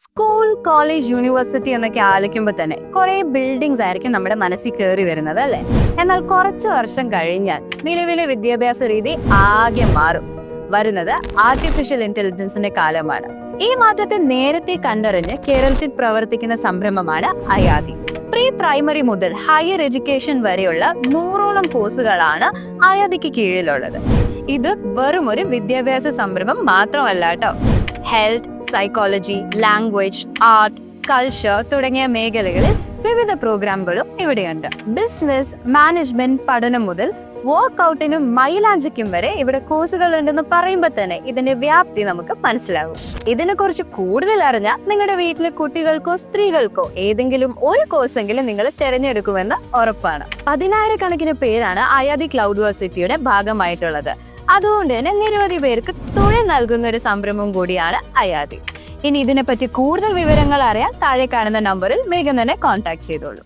School, college, university എന്നൊക്കെ ആലോചിക്കുമ്പോൾ തന്നെ കുറെ ബിൽഡിങ്സ് ആയിരിക്കും നമ്മുടെ മനസ്സിൽ കയറി വരുന്നത് അല്ലേ? എന്നാൽ കുറച്ച് വർഷം കഴിഞ്ഞാൽ നിലവിലെ വിദ്യാഭ്യാസ രീതി ആകെ മാറും. വരുന്നത് ആർട്ടിഫിഷ്യൽ ഇന്റലിജൻസിന്റെ കാലമാണ്. ഈ മാറ്റത്തെ നേരത്തെ കണ്ടറിഞ്ഞ് കേരളത്തിൽ പ്രവർത്തിക്കുന്ന സംരംഭമാണ് അയാതി. പ്രീ പ്രൈമറി മുതൽ ഹയർ എഡ്യൂക്കേഷൻ വരെയുള്ള 100ഓളം കോഴ്സുകളാണ് അയാതിക്ക് കീഴിലുള്ളത്. ഇത് വെറും ഒരു വിദ്യാഭ്യാസ സംരംഭം മാത്രമല്ല കേട്ടോ. Health, psychology, language, art, culture തുടങ്ങിയ മേഖലകളിൽ വിവിധ പ്രോഗ്രാമുകളും ഇവിടെയുണ്ട്. ബിസിനസ്, മാനേജ്മെന്റ് പഠനം മുതൽ വർക്ക്ഔട്ടിനും മൈലാഞ്ചിക്കും വരെ ഇവിടെ കോഴ്സുകൾ ഉണ്ടെന്ന് പറയുമ്പോൾ തന്നെ ഇതിന്റെ വ്യാപ്തി നമുക്ക് മനസ്സിലാകും. ഇതിനെക്കുറിച്ച് കൂടുതൽ അറിഞ്ഞാൽ നിങ്ങളുടെ വീട്ടിലെ കുട്ടികൾക്കോ സ്ത്രീകൾക്കോ ഏതെങ്കിലും ഒരു കോഴ്സെങ്കിലും നിങ്ങൾ തിരഞ്ഞെടുക്കുമെന്ന് ഉറപ്പാണ്. 10,000-കണക്കിന് പേരാണ് അയാതി ക്ലൗഡ് യൂണിവേഴ്സിറ്റിയുടെ ഭാഗമായിട്ടുള്ളത്. അതുകൊണ്ട് തന്നെ നിരവധി പേർക്ക് തൊഴിൽ നൽകുന്ന ഒരു സംരംഭം കൂടിയാണ് അയാതി. ഇനി ഇതിനെപ്പറ്റി കൂടുതൽ വിവരങ്ങൾ അറിയാൻ താഴെ കാണുന്ന നമ്പറിൽ വേഗം തന്നെ കോൺടാക്ട് ചെയ്തോളൂ.